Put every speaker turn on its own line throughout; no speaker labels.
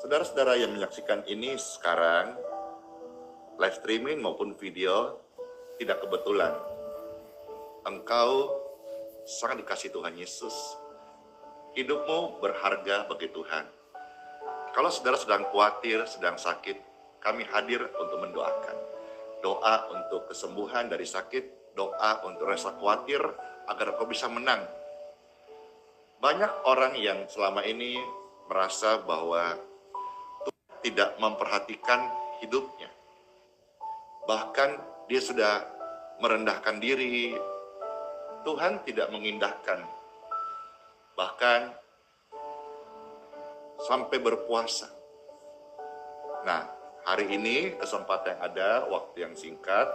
Saudara-saudara yang menyaksikan ini sekarang, live streaming maupun video, tidak kebetulan. Engkau sangat dikasihi Tuhan Yesus. Hidupmu berharga bagi Tuhan. Kalau saudara sedang khawatir, sedang sakit, kami hadir untuk mendoakan. Doa untuk kesembuhan dari sakit, doa untuk rasa khawatir agar kau bisa menang. Banyak orang yang selama ini merasa bahwa Tuhan tidak memperhatikan hidupnya. Bahkan dia sudah merendahkan diri, Tuhan tidak mengindahkan. Bahkan sampai berpuasa. Nah, hari ini kesempatan yang ada, waktu yang singkat,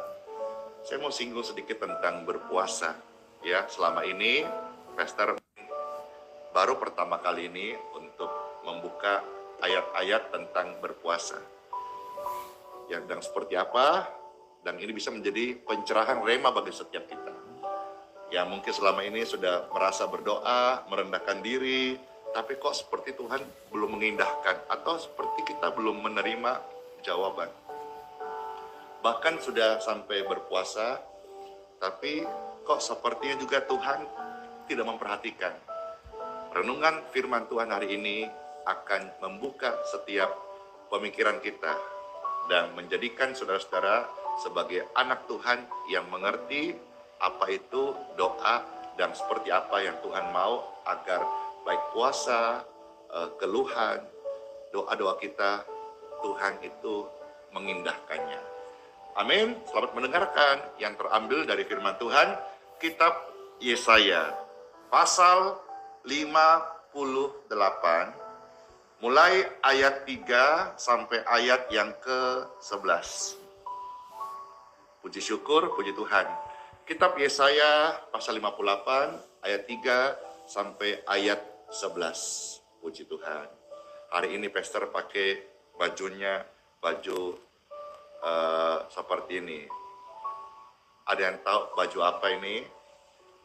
saya mau singgung sedikit tentang berpuasa. Ya, selama ini Pastor baru pertama kali ini untuk membuka ayat-ayat tentang berpuasa. Ya, dan seperti apa? Dan ini bisa menjadi pencerahan rema bagi setiap kita. Ya, mungkin selama ini sudah merasa berdoa, merendahkan diri, tapi kok seperti Tuhan belum mengindahkan, atau seperti kita belum menerima jawaban. Bahkan sudah sampai berpuasa, tapi kok sepertinya juga Tuhan tidak memperhatikan. Renungan firman Tuhan hari ini akan membuka setiap pemikiran kita dan menjadikan saudara-saudara sebagai anak Tuhan yang mengerti apa itu doa dan seperti apa yang Tuhan mau agar baik puasa, keluhan, doa-doa kita, Tuhan itu mengindahkannya. Amin. Selamat mendengarkan yang terambil dari firman Tuhan, kitab Yesaya, pasal 58, mulai ayat 3 sampai ayat yang ke-11. Puji syukur, puji Tuhan. Kitab Yesaya pasal 58 ayat 3 sampai ayat 11. Puji Tuhan. Hari ini Pastor pakai bajunya, baju seperti ini. Ada yang tahu baju apa ini?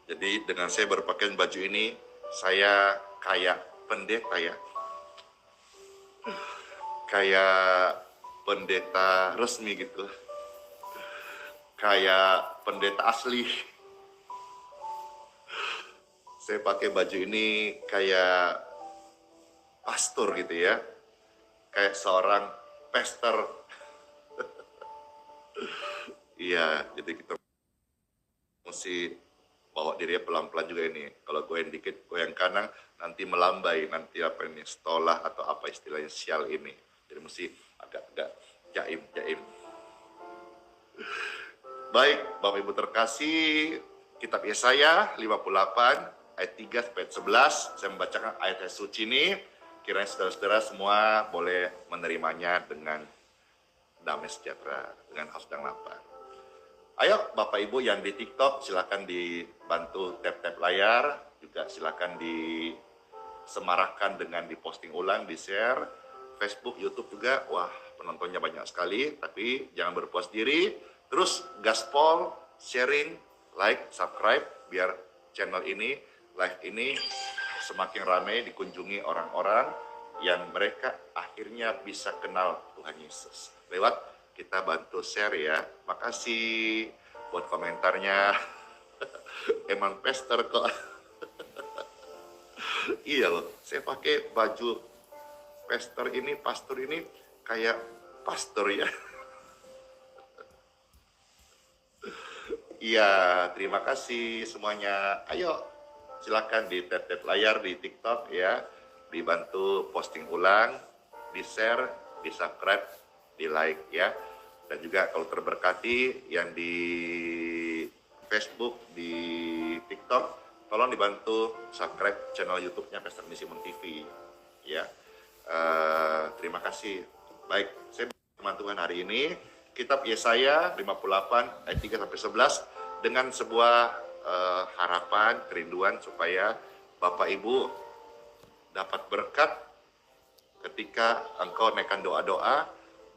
Jadi dengan saya berpakaian baju ini, saya kayak pendeta ya. Kayak pendeta resmi gitu. Kayak pendeta asli. Saya pakai baju ini kayak pastor gitu ya. Kayak seorang pastor. Iya, jadi kita mesti bawa dirinya pelan-pelan juga ini. Kalau goyang dikit, goyang kanan, nanti melambai. Nanti apa ini, stolah atau apa istilahnya, sial ini. Jadi mesti agak-agak jaim. Baik, Bapak Ibu terkasih, kitab Yesaya 58 ayat 3 sampai 11. Saya membacakan ayat suci ini. Kiranya saudara-saudara semua boleh menerimanya dengan damai sejahtera, dengan haus dan lapar. Ayo Bapak Ibu yang di TikTok silakan dibantu tap-tap layar, juga silakan disemarakan dengan diposting ulang, di-share. Facebook, YouTube juga, wah penontonnya banyak sekali, tapi jangan berpuas diri. Terus gaspol, sharing, like, subscribe, biar channel ini, live ini semakin ramai dikunjungi orang-orang yang mereka akhirnya bisa kenal Tuhan Yesus. Lewat kita bantu share ya. Makasih buat komentarnya. Emang Pastor kok. Iya loh, saya pakai baju pastor ini kayak pastor ya. Iya, terima kasih semuanya. Ayo, silakan di tap-tap layar di TikTok ya. Dibantu posting ulang, di-share, di-subscribe, di-like ya. Dan juga kalau terberkati yang di Facebook, di TikTok, tolong dibantu subscribe channel YouTube-nya Pastor Misimun TV ya. Terima kasih. Baik, saya teman Tuhan hari ini kitab Yesaya 58 ayat 3 sampai 11 dengan sebuah harapan, kerinduan supaya Bapak Ibu dapat berkat ketika engkau naikkan doa-doa.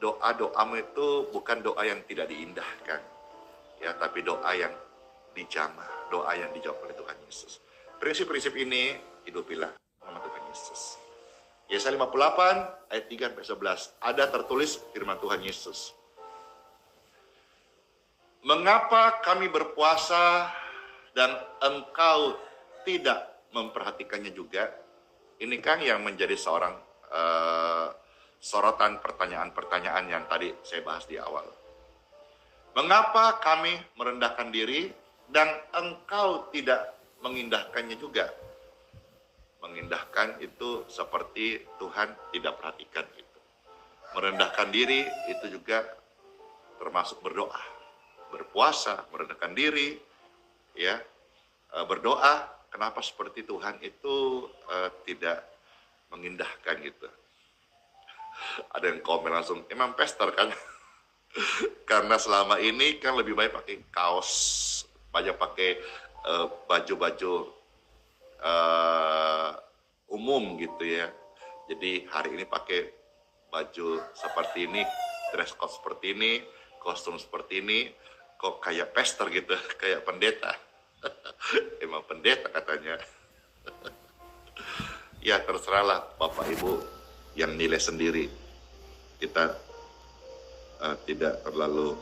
Doa-doamu itu bukan doa yang tidak diindahkan ya, tapi doa yang dijamah, doa yang dijawab oleh Tuhan Yesus. Prinsip-prinsip ini hidupilah nama Tuhan Yesus. Yesaya 58 ayat 3 sampai 11 ada tertulis firman Tuhan Yesus. Mengapa kami berpuasa dan engkau tidak memperhatikannya juga? Ini kan yang menjadi seorang sorotan pertanyaan-pertanyaan yang tadi saya bahas di awal. Mengapa kami merendahkan diri dan engkau tidak mengindahkannya juga? Mengindahkan itu seperti Tuhan tidak perhatikan itu. Merendahkan diri itu juga termasuk berdoa, berpuasa, merendahkan diri, ya, berdoa. Kenapa seperti Tuhan itu tidak mengindahkan gitu? Ada yang komen langsung, emang pester kan? Karena selama ini kan lebih baik pakai kaos, banyak pakai baju-baju umum gitu ya. Jadi hari ini pakai baju seperti ini, dress code seperti ini, kostum seperti ini, kok kayak pester gitu, kayak pendeta. Emang pendeta katanya. Ya terserahlah Bapak Ibu yang nilai sendiri. Kita tidak terlalu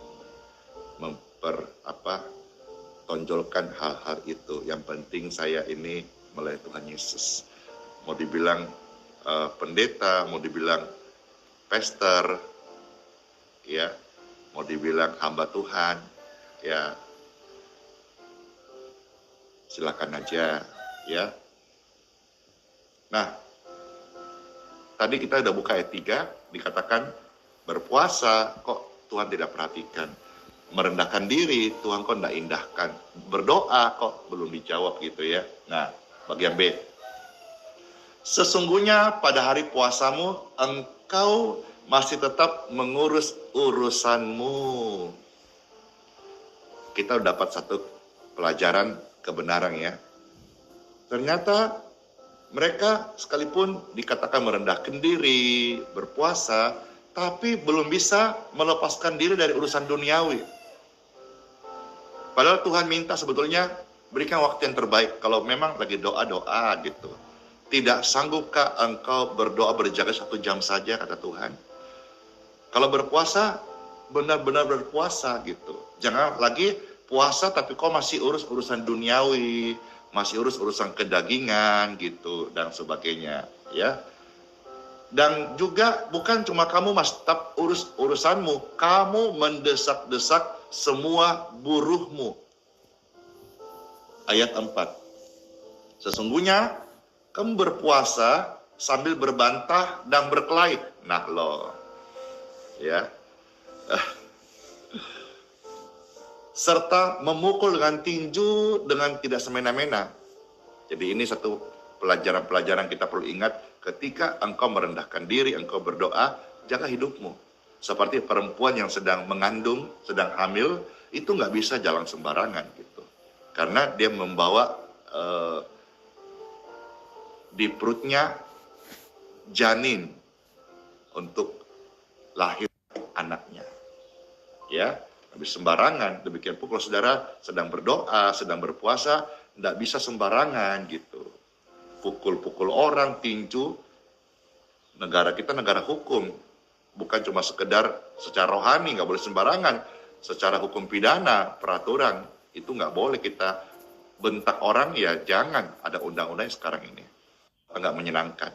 tonjolkan hal-hal itu. Yang penting saya ini melayani Tuhan Yesus. Mau dibilang pendeta, mau dibilang pastor, ya, mau dibilang hamba Tuhan, ya, silakan aja, ya. Nah, tadi kita udah buka ayat 3, dikatakan berpuasa kok Tuhan tidak perhatikan. Merendahkan diri, Tuhan kok tidak indahkan. Berdoa kok belum dijawab gitu ya. Nah, bagian B. Sesungguhnya pada hari puasamu, engkau masih tetap mengurus urusanmu. Kita dapat satu pelajaran kebenaran ya. Ternyata mereka sekalipun dikatakan merendahkan diri, berpuasa, tapi belum bisa melepaskan diri dari urusan duniawi. Padahal Tuhan minta sebetulnya berikan waktu yang terbaik kalau memang lagi doa-doa gitu. Tidak sanggupkah engkau berdoa berjaga 1 jam saja kata Tuhan. Kalau berpuasa benar-benar berpuasa gitu. Jangan lagi puasa tapi kau masih urus urusan duniawi, masih urus urusan kedagingan gitu dan sebagainya ya. Dan juga bukan cuma kamu masih tetap urus urusanmu, kamu mendesak-desak semua buruhmu. Ayat 4. Sesungguhnya kamu berpuasa sambil berbantah dan berkelahi. Nah loh. Ya. Serta memukul dengan tinju dengan tidak semena-mena. Jadi ini satu pelajaran-pelajaran kita perlu ingat. Ketika engkau merendahkan diri, engkau berdoa, jaga hidupmu. Seperti perempuan yang sedang mengandung, sedang hamil, itu nggak bisa jalan sembarangan gitu. Karena dia membawa di perutnya janin untuk lahir anaknya. Ya, habis sembarangan. Demikian pun kalau saudara sedang berdoa, sedang berpuasa, nggak bisa sembarangan gitu. Pukul-pukul orang, tinju. Negara kita negara hukum, bukan cuma sekedar secara rohani, nggak boleh sembarangan. Secara hukum pidana, peraturan, itu nggak boleh kita bentak orang, ya jangan. Ada undang-undang sekarang ini. Nggak menyenangkan.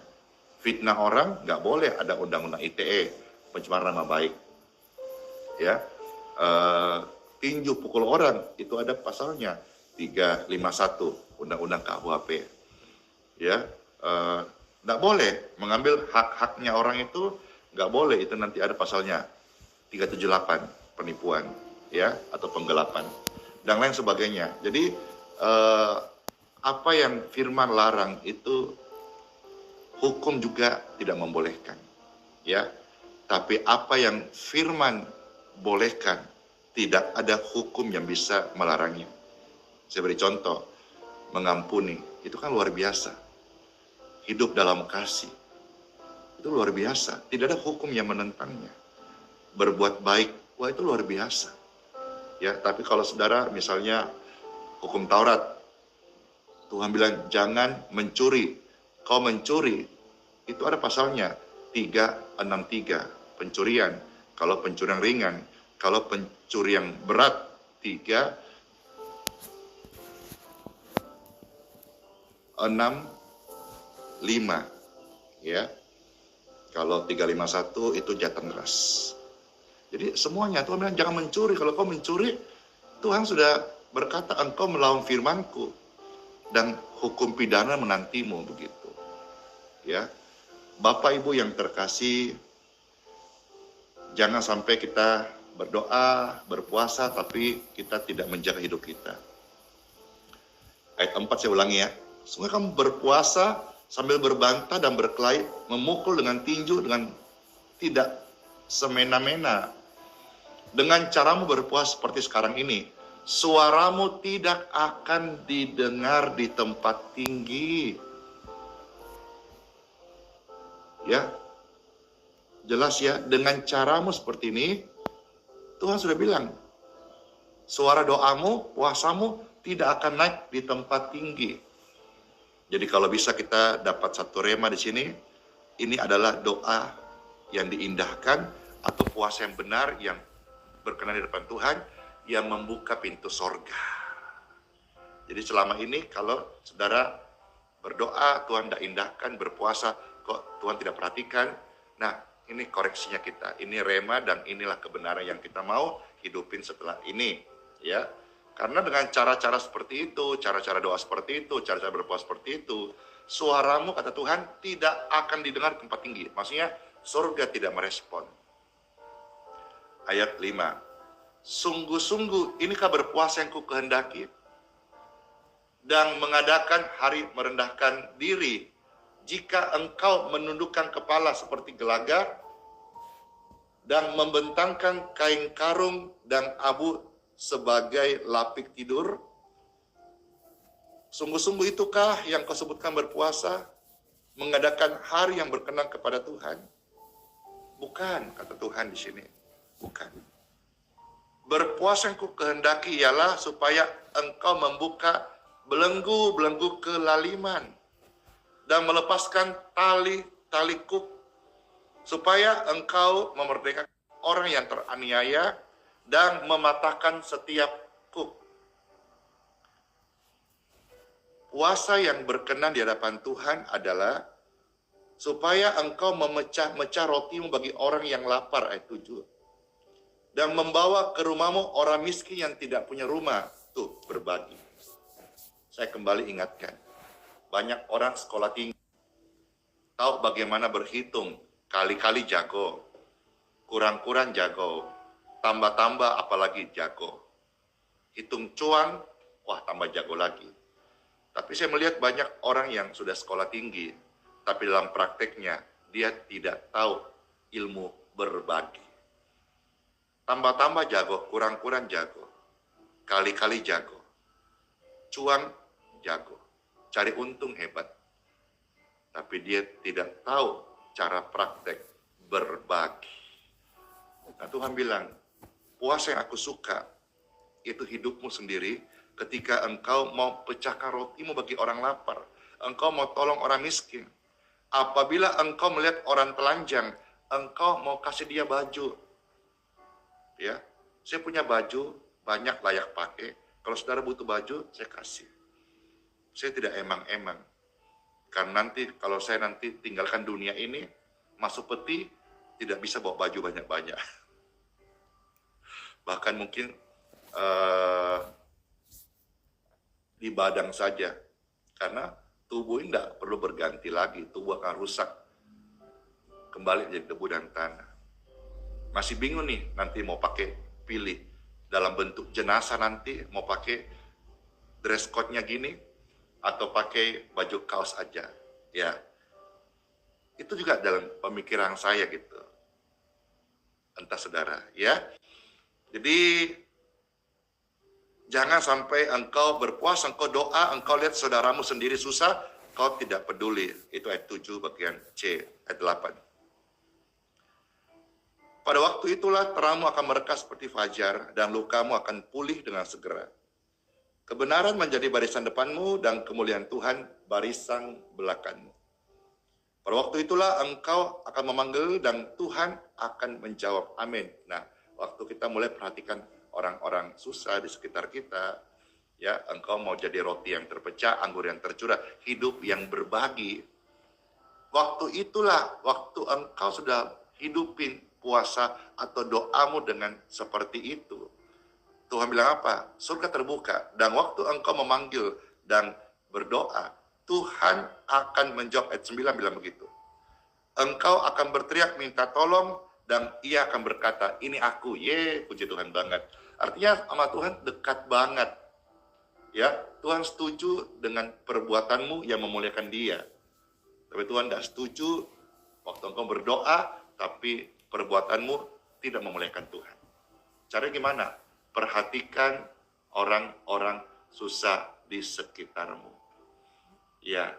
Fitnah orang, nggak boleh, ada undang-undang ITE, pencemaran nama baik. Ya, tinju pukul orang, itu ada pasalnya, 351, Undang-Undang KUHP. Ya, nggak boleh mengambil hak-haknya orang itu, nggak boleh, itu nanti ada pasalnya 378 penipuan ya atau penggelapan dan lain sebagainya. Jadi apa yang firman larang itu hukum juga tidak membolehkan ya, tapi apa yang firman bolehkan tidak ada hukum yang bisa melarangnya. Saya beri contoh, mengampuni itu kan luar biasa. Hidup dalam kasih, itu luar biasa. Tidak ada hukum yang menentangnya. Berbuat baik, wah itu luar biasa. Ya, tapi kalau saudara misalnya hukum Taurat, Tuhan bilang jangan mencuri. Kau mencuri, itu ada pasalnya 363, pencurian. Kalau pencurian ringan, kalau pencurian berat 365, ya. Kalau 351 itu jahatan deras. Jadi semuanya Tuhan bilang jangan mencuri. Kalau kau mencuri, Tuhan sudah berkata engkau melawan firman-Ku dan hukum pidana menantimu, begitu. Ya. Bapak Ibu yang terkasih, jangan sampai kita berdoa, berpuasa tapi kita tidak menjaga hidup kita. Ayat 4 saya ulangi ya. Sungguh kamu berpuasa sambil berbantah dan berkelahi, memukul dengan tinju dengan tidak semena-mena. Dengan caramu berpuasa seperti sekarang ini, suaramu tidak akan didengar di tempat tinggi. Ya, jelas ya, dengan caramu seperti ini, Tuhan sudah bilang, suara doamu, puasamu tidak akan naik di tempat tinggi. Jadi kalau bisa kita dapat satu rema di sini, ini adalah doa yang diindahkan atau puasa yang benar yang berkenan di depan Tuhan yang membuka pintu sorga. Jadi selama ini kalau saudara berdoa Tuhan tidak indahkan, berpuasa kok Tuhan tidak perhatikan. Nah, ini koreksinya kita. Ini rema dan inilah kebenaran yang kita mau hidupin setelah ini, ya. Karena dengan cara-cara seperti itu, cara-cara doa seperti itu, cara-cara berpuasa seperti itu, suaramu kata Tuhan tidak akan didengar di tempat tinggi. Maksudnya surga tidak merespon. Ayat 5. Sungguh-sungguh inikah berpuasa yang ku kehendaki dan mengadakan hari merendahkan diri. Jika engkau menundukkan kepala seperti gelagar dan membentangkan kain karung dan abu sebagai lapik tidur, sungguh-sungguh itukah yang kau sebutkan berpuasa, mengadakan hari yang berkenan kepada Tuhan? Bukan, kata Tuhan di sini. Bukan. Berpuasa yang ku kehendaki ialah supaya engkau membuka belenggu-belenggu kelaliman dan melepaskan tali-tali kuk, supaya engkau memerdekakan orang yang teraniaya dan mematahkan setiap kuk. Puasa yang berkenan di hadapan Tuhan adalah supaya engkau memecah-mecah rotimu bagi orang yang lapar, ayat 7. Dan membawa ke rumahmu orang miskin yang tidak punya rumah. Tuh, berbagi. Saya kembali ingatkan. Banyak orang sekolah tinggi tahu bagaimana berhitung. Kali-kali jago. Kurang-kurang jago. Tambah-tambah apalagi jago. Hitung cuan, wah tambah jago lagi. Tapi saya melihat banyak orang yang sudah sekolah tinggi, tapi dalam prakteknya dia tidak tahu ilmu berbagi. Tambah-tambah jago, kurang-kurang jago. Kali-kali jago. Cuan jago. Cari untung hebat. Tapi dia tidak tahu cara praktek berbagi. Nah Tuhan bilang, puasa yang aku suka, itu hidupmu sendiri ketika engkau mau pecahkan rotimu bagi orang lapar. Engkau mau tolong orang miskin. Apabila engkau melihat orang telanjang, engkau mau kasih dia baju. Ya, saya punya baju, banyak layak pakai. Kalau saudara butuh baju, saya kasih. Saya tidak emang-emang. Karena nanti, kalau saya nanti tinggalkan dunia ini, masuk peti, tidak bisa bawa baju banyak-banyak. Bahkan mungkin di badang saja. Karena tubuh ini tidak perlu berganti lagi. Tubuh akan rusak. Kembali jadi debu dan tanah. Masih bingung nih, nanti mau pakai pilih. Dalam bentuk jenazah nanti, mau pakai dress code-nya gini, atau pakai baju kaos aja. Ya, itu juga dalam pemikiran saya gitu. Entah saudara, ya. Jadi, jangan sampai engkau berpuasa, engkau doa, engkau lihat saudaramu sendiri susah, kau tidak peduli. Itu ayat 7 bagian C, ayat 8. Pada waktu itulah terangmu akan merekah seperti fajar, dan lukamu akan pulih dengan segera. Kebenaran menjadi barisan depanmu, dan kemuliaan Tuhan barisan belakangmu. Pada waktu itulah engkau akan memanggil dan Tuhan akan menjawab. Amin. Nah, waktu kita mulai perhatikan orang-orang susah di sekitar kita, ya, engkau mau jadi roti yang terpecah, anggur yang tercurah, hidup yang berbagi. Waktu itulah waktu engkau sudah hidupin puasa atau doamu dengan seperti itu. Tuhan bilang apa? Surga terbuka. Dan waktu engkau memanggil dan berdoa, Tuhan akan menjawab. Ayat 9 bilang begitu. Engkau akan berteriak minta tolong dan ia akan berkata, ini aku. Puji Tuhan banget. Artinya sama Tuhan dekat banget. Ya, Tuhan setuju dengan perbuatanmu yang memuliakan Dia. Tapi Tuhan tidak setuju waktu engkau berdoa, tapi perbuatanmu tidak memuliakan Tuhan. Caranya gimana? Perhatikan orang-orang susah di sekitarmu. Ya,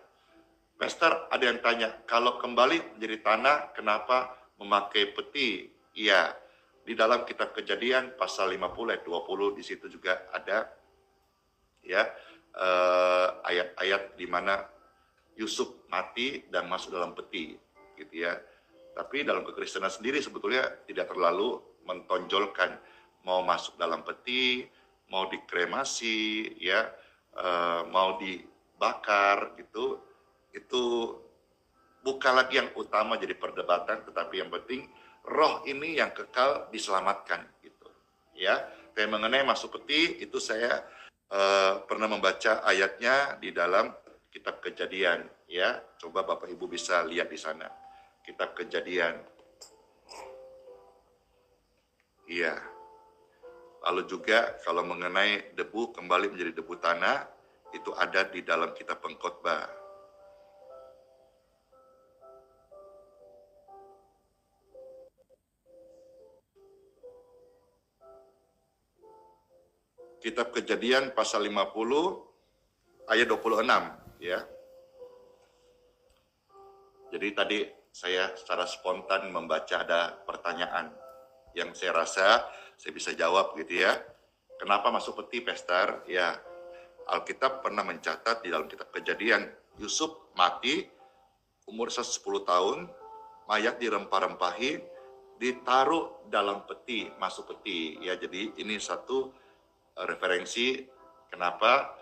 Pastor, ada yang tanya, kalau kembali menjadi tanah, kenapa memakai peti? Ya, di dalam kitab Kejadian pasal 50 ayat 20 di situ juga ada ya ayat-ayat di mana Yusuf mati dan masuk dalam peti, gitu ya. Tapi dalam kekristenan sendiri sebetulnya tidak terlalu mentonjolkan mau masuk dalam peti, mau dikremasi, ya, mau dibakar, gitu. Itu bukan lagi yang utama jadi perdebatan, tetapi yang penting roh ini yang kekal diselamatkan, gitu. Ya, kayak mengenai masuk peti itu saya pernah membaca ayatnya di dalam kitab Kejadian, ya. Coba Bapak Ibu bisa lihat di sana. Kitab Kejadian. Iya. Lalu juga kalau mengenai debu kembali menjadi debu tanah, itu ada di dalam kitab Pengkhotbah. Kitab Kejadian pasal 50 ayat 26, ya. Jadi tadi saya secara spontan membaca ada pertanyaan yang saya rasa saya bisa jawab, gitu ya. Kenapa masuk peti, Pastor? Ya, Alkitab pernah mencatat di dalam kitab Kejadian, Yusuf mati umur 10 tahun, mayat dirempah-rempahi, ditaruh dalam peti, masuk peti. Ya, jadi ini satu referensi kenapa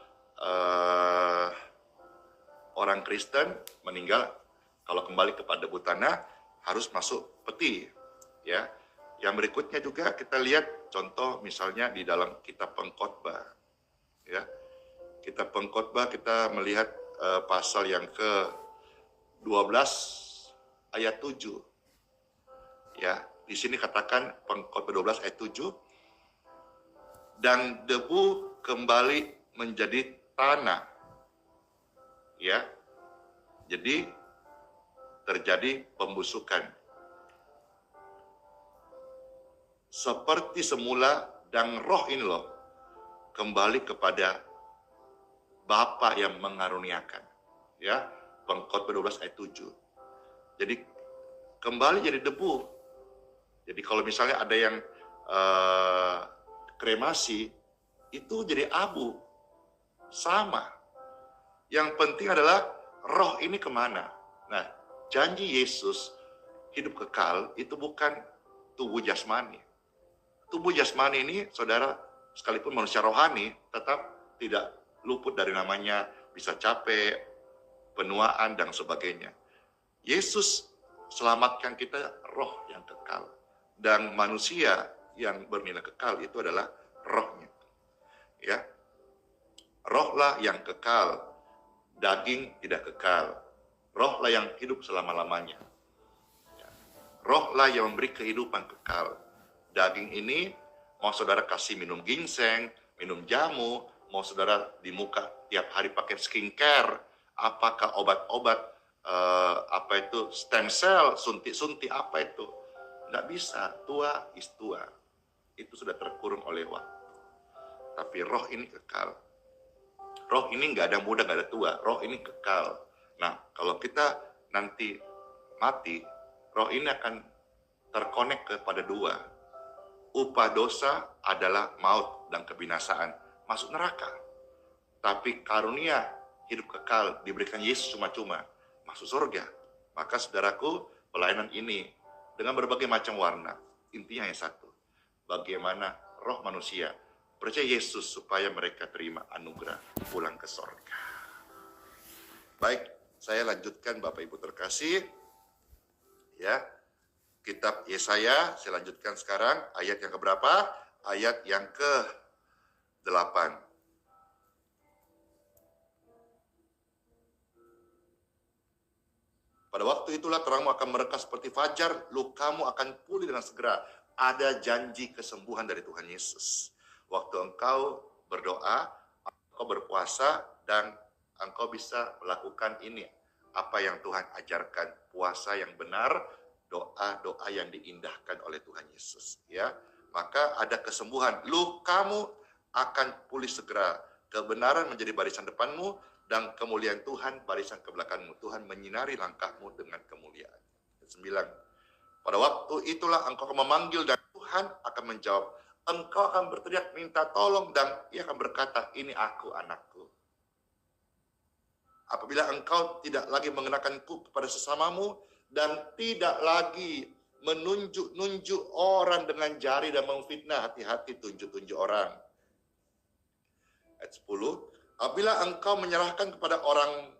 orang Kristen meninggal kalau kembali kepada debu tanah harus masuk peti, ya. Yang berikutnya juga kita lihat contoh misalnya di dalam kitab Pengkhotbah, ya. Kitab Pengkhotbah kita melihat pasal yang ke-12 ayat 7. Ya, di sini katakan Pengkhotbah 12 ayat 7, dan debu kembali menjadi tanah. Ya. Jadi terjadi pembusukan. Seperti semula, dan roh ini loh kembali kepada Bapa yang mengaruniakan. Ya, Pengkhotbah 12 ayat 7. Jadi kembali jadi debu. Jadi kalau misalnya ada yang kremasi, itu jadi abu. Sama. Yang penting adalah roh ini kemana. Nah, janji Yesus hidup kekal itu bukan tubuh jasmani. Tubuh jasmani ini, saudara, sekalipun manusia rohani, tetap tidak luput dari namanya bisa capek, penuaan, dan sebagainya. Yesus selamatkan kita roh yang kekal. Dan manusia yang bernilai kekal itu adalah rohnya. Ya, rohlah yang kekal, daging tidak kekal. Rohlah yang hidup selama-lamanya. Ya. Rohlah yang memberi kehidupan kekal. Daging ini, mau saudara kasih minum ginseng, minum jamu, mau saudara di muka tiap hari pakai skincare, apakah obat-obat, apa itu, stem cell, suntik-suntik, apa itu? Nggak bisa, tua is tua. Itu sudah terkurung oleh waktu. Tapi roh ini kekal. Roh ini nggak ada muda, nggak ada tua. Roh ini kekal. Nah, kalau kita nanti mati, roh ini akan terkonek kepada dua. Upah dosa adalah maut dan kebinasaan, masuk neraka. Tapi karunia hidup kekal diberikan Yesus cuma-cuma, masuk surga. Maka saudaraku, pelayanan ini dengan berbagai macam warna, intinya yang satu, bagaimana roh manusia percaya Yesus supaya mereka terima anugerah pulang ke sorga. Baik, saya lanjutkan Bapak Ibu terkasih. Ya, kitab Yesaya, saya lanjutkan sekarang, ayat yang keberapa? Ayat yang ke-8. Pada waktu itulah terangmu akan mereka seperti fajar, lukamu akan pulih dengan segera. Ada janji kesembuhan dari Tuhan Yesus. Waktu engkau berdoa, engkau berpuasa, dan engkau bisa melakukan ini. Apa yang Tuhan ajarkan, puasa yang benar, doa-doa yang diindahkan oleh Tuhan Yesus. Ya, maka ada kesembuhan. Lukamu akan pulih segera. Kebenaran menjadi barisan depanmu, dan kemuliaan Tuhan barisan ke belakangmu. Tuhan menyinari langkahmu dengan kemuliaan. 9. Pada waktu itulah engkau akan memanggil dan Tuhan akan menjawab. Engkau akan berteriak minta tolong dan Ia akan berkata, ini aku, anakku. Apabila engkau tidak lagi mengenakanku kepada sesamamu dan tidak lagi menunjuk-nunjuk orang dengan jari dan memfitnah, hati-hati tunjuk-tunjuk orang. Ayat 10. Apabila engkau menyerahkan kepada orang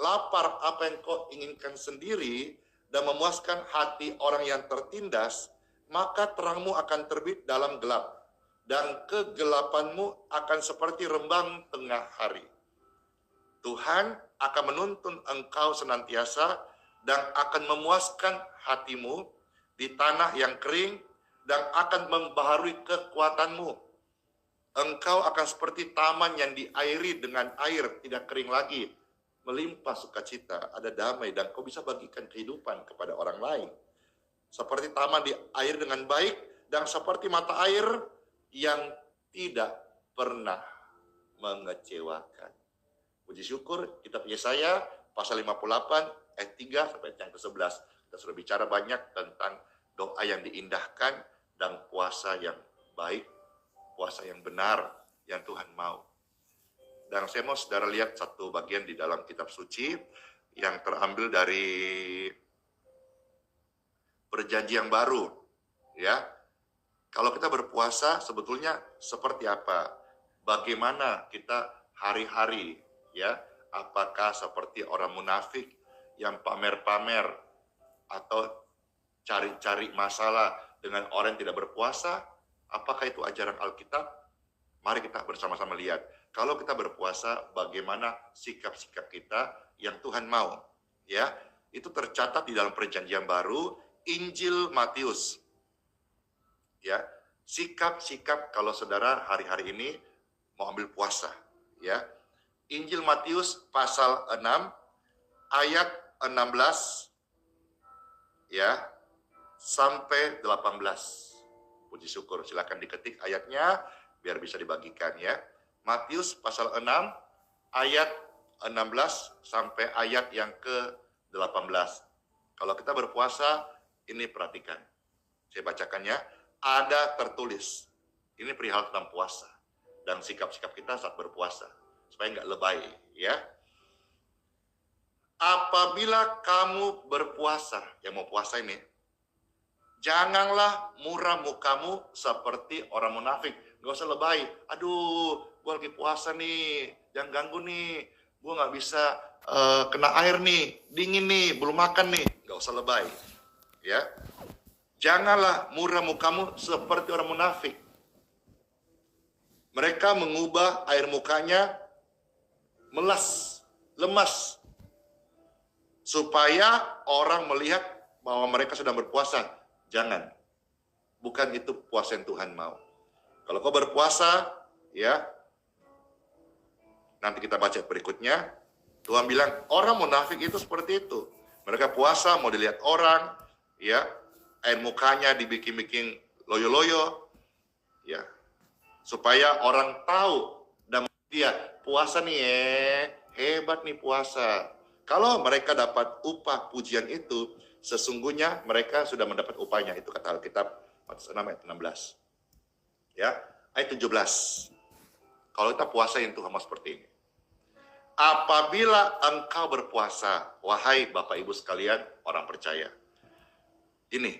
lapar apa yang kau inginkan sendiri dan memuaskan hati orang yang tertindas, maka terangmu akan terbit dalam gelap dan kegelapanmu akan seperti rembang tengah hari. Tuhan akan menuntun engkau senantiasa dan akan memuaskan hatimu di tanah yang kering dan akan membaharui kekuatanmu. Engkau akan seperti taman yang diairi dengan air, tidak kering lagi. Melimpah sukacita, ada damai, dan kau bisa bagikan kehidupan kepada orang lain. Seperti taman diairi dengan baik, dan seperti mata air yang tidak pernah mengecewakan. Puji syukur, kitab Yesaya, pasal 58, ayat 3 sampai yang ke-11. Kita sudah bicara banyak tentang doa yang diindahkan, dan puasa yang baik, puasa yang benar yang Tuhan mau. Dan saya mau saudara lihat satu bagian di dalam kitab suci yang terambil dari perjanjian baru. Ya, kalau kita berpuasa sebetulnya seperti apa? Bagaimana kita hari-hari? Ya, apakah seperti orang munafik yang pamer-pamer atau cari-cari masalah dengan orang yang tidak berpuasa? Apakah itu ajaran Alkitab? Mari kita bersama-sama lihat. Kalau kita berpuasa, bagaimana sikap-sikap kita yang Tuhan mau? Ya, itu tercatat di dalam Perjanjian Baru, Injil Matius. Ya, sikap-sikap kalau saudara hari-hari ini mau ambil puasa. Ya, Injil Matius pasal 6 ayat 16 ya sampai 18. Puji syukur, silakan diketik ayatnya biar bisa dibagikan ya. Matius pasal 6 ayat 16 sampai ayat yang ke-18. Kalau kita berpuasa, ini perhatikan. Saya bacakannya, ada tertulis. Ini perihal tentang puasa dan sikap-sikap kita saat berpuasa supaya nggak lebay ya. Apabila kamu berpuasa, yang mau puasa ini, janganlah murah mukamu seperti orang munafik. Gak usah lebay. Aduh, gue lagi puasa nih. Jangan ganggu nih. Gue gak bisa kena air nih. Dingin nih. Belum makan nih. Gak usah lebay. Ya. Janganlah murah mukamu seperti orang munafik. Mereka mengubah air mukanya melas, lemas. Supaya orang melihat bahwa mereka sedang berpuasa. Jangan. Bukan itu puasa yang Tuhan mau. Kalau kau berpuasa, ya, nanti kita baca berikutnya, Tuhan bilang, orang munafik itu seperti itu. Mereka puasa, mau dilihat orang, ya, air mukanya dibikin-bikin loyo-loyo, ya, supaya orang tahu dan dia puasa nih, hebat nih puasa. Kalau mereka dapat upah pujian itu, sesungguhnya mereka sudah mendapat upahnya. Itu kata Alkitab, Matius 6 ayat 16. Ya, ayat 17. Kalau kita puasa yang Tuhan mau seperti ini. apabila engkau berpuasa, wahai Bapak Ibu sekalian, orang percaya. Ini,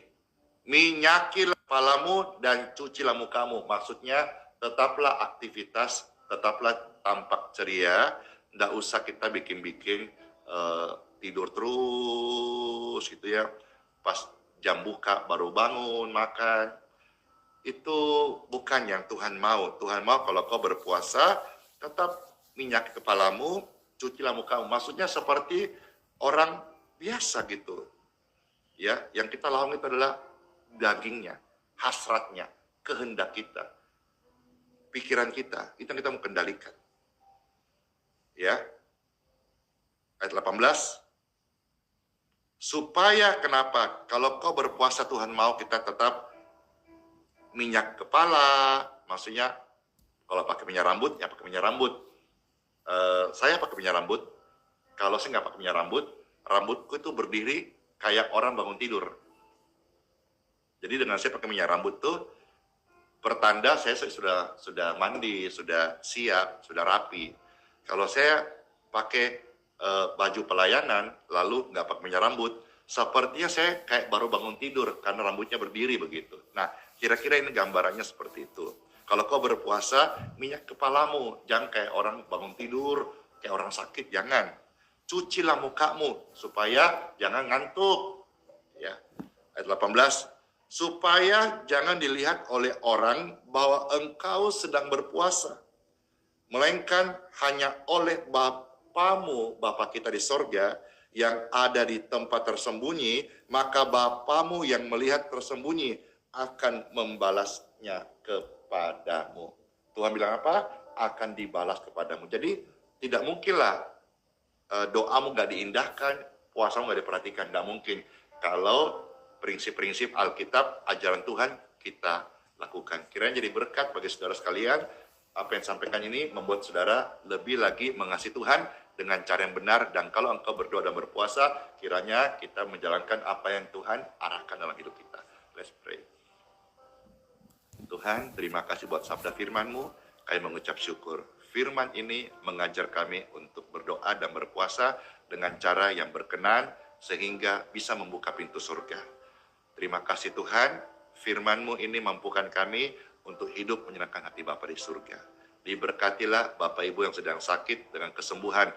minyakilah kepalamu dan cucilah mukamu. Maksudnya, tetaplah aktivitas, tetaplah tampak ceria. Nggak usah kita bikin-bikin tidur terus gitu ya. Pas jam buka baru bangun, makan. Itu bukan yang Tuhan mau. Tuhan mau kalau kau berpuasa, tetap minyak kepalamu, cucilah mukamu. Maksudnya seperti orang biasa gitu. Ya, yang kita lawan itu adalah dagingnya, hasratnya, kehendak kita, pikiran kita, itu yang kita mau kendalikan. Ya. Ayat 18. Supaya kenapa? Kalau kau berpuasa Tuhan mau kita tetap minyak kepala, maksudnya kalau pakai minyak rambut, ya pakai minyak rambut. Saya pakai minyak rambut. Kalau saya nggak pakai minyak rambut, rambutku itu berdiri kayak orang bangun tidur. Jadi dengan saya pakai minyak rambut tuh pertanda saya sudah mandi, sudah siap, sudah rapi. Kalau saya pakai baju pelayanan lalu nggak pakai minyak rambut, sepertinya saya kayak baru bangun tidur karena rambutnya berdiri begitu. Nah, kira-kira ini gambarannya seperti itu. Kalau kau berpuasa, minyak kepalamu, jangan kayak orang bangun tidur, kayak orang sakit, jangan. Cucilah mukamu supaya jangan ngantuk. Ya. Ayat 18, supaya jangan dilihat oleh orang bahwa engkau sedang berpuasa, melainkan hanya oleh Bapamu, Bapa kita di sorga, yang ada di tempat tersembunyi, maka Bapamu yang melihat tersembunyi akan membalasnya kepadamu. Tuhan bilang apa? Akan dibalas kepadamu. Jadi tidak mungkinlah doamu gak diindahkan, puasamu gak diperhatikan. Tidak mungkin. Kalau prinsip-prinsip Alkitab, ajaran Tuhan kita lakukan. Kiranya jadi berkat bagi saudara sekalian. Apa yang sampaikan ini membuat saudara lebih lagi mengasihi Tuhan dengan cara yang benar. Dan kalau engkau berdoa dan berpuasa, kiranya kita menjalankan apa yang Tuhan arahkan dalam hidup kita. Let's pray. Tuhan, terima kasih buat sabda firman-Mu. Kami mengucap syukur. Firman ini mengajar kami untuk berdoa dan berpuasa dengan cara yang berkenan sehingga bisa membuka pintu surga. Terima kasih Tuhan, firman-Mu ini mampukan kami untuk hidup menyenangkan hati Bapa di surga. Diberkatilah Bapak Ibu yang sedang sakit dengan kesembuhan.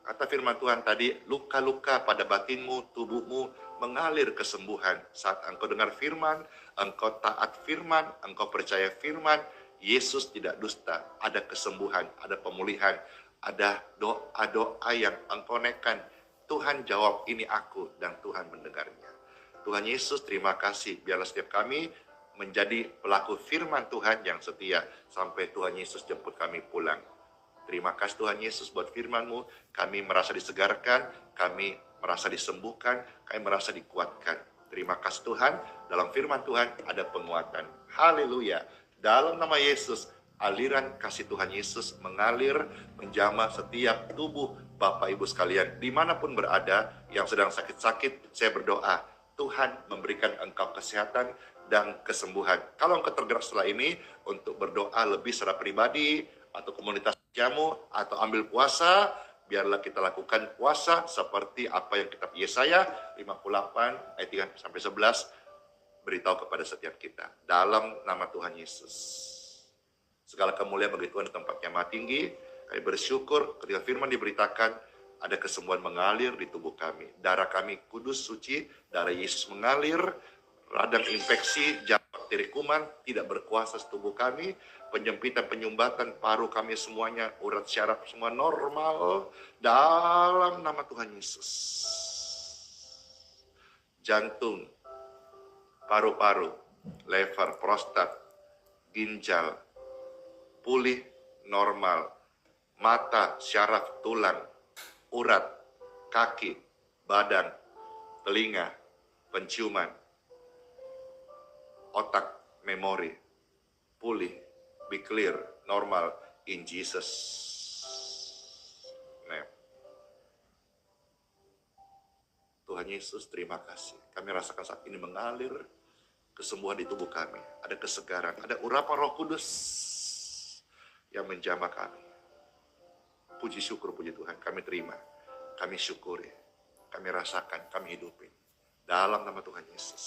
Kata firman Tuhan tadi, luka-luka pada batinmu, tubuhmu mengalir kesembuhan. Saat engkau dengar firman, engkau taat firman, engkau percaya firman, Yesus tidak dusta, ada kesembuhan, ada pemulihan, ada doa-doa yang engkau naikkan. Tuhan jawab, ini aku, dan Tuhan mendengarnya. Tuhan Yesus, terima kasih. Biarlah setiap kami menjadi pelaku firman Tuhan yang setia, sampai Tuhan Yesus jemput kami pulang. Terima kasih Tuhan Yesus buat firman-Mu. Kami merasa disegarkan, kami merasa disembuhkan, kami merasa dikuatkan. Terima kasih Tuhan, dalam firman Tuhan ada penguatan. Haleluya. Dalam nama Yesus, aliran kasih Tuhan Yesus mengalir, menjamah setiap tubuh Bapak Ibu sekalian. Dimanapun berada, yang sedang sakit-sakit, saya berdoa, Tuhan memberikan engkau kesehatan dan kesembuhan. Kalau engkau tergerak setelah ini, untuk berdoa lebih secara pribadi, atau komunitas jamu, atau ambil puasa, biarlah kita lakukan puasa seperti apa yang kitab Yesaya 58 ayat 3-11 beritahu kepada setiap kita. Dalam nama Tuhan Yesus. Segala kemuliaan bagi Tuhan di tempat yang maha tinggi. Kami bersyukur ketika firman diberitakan, ada kesembuhan mengalir di tubuh kami. Darah kami kudus, suci, darah Yesus mengalir. Radang infeksi, jamur bakteri kuman tidak berkuasa di tubuh kami. Penyempitan, penyumbatan, paru kami semuanya, urat syaraf semua normal. Dalam nama Tuhan Yesus. Jantung, paru-paru, lever, prostat, ginjal, pulih normal. Mata, syaraf, tulang, urat, kaki, badan, telinga, penciuman, otak, memori, pulih, be clear, normal, in Jesus' name. Tuhan Yesus, terima kasih. Kami rasakan saat ini mengalir kesembuhan di tubuh kami. Ada kesegaran, ada urapan Roh Kudus yang menjamah kami. puji syukur, puji Tuhan, kami terima, kami syukuri, kami rasakan, kami hidupin. Dalam nama Tuhan Yesus.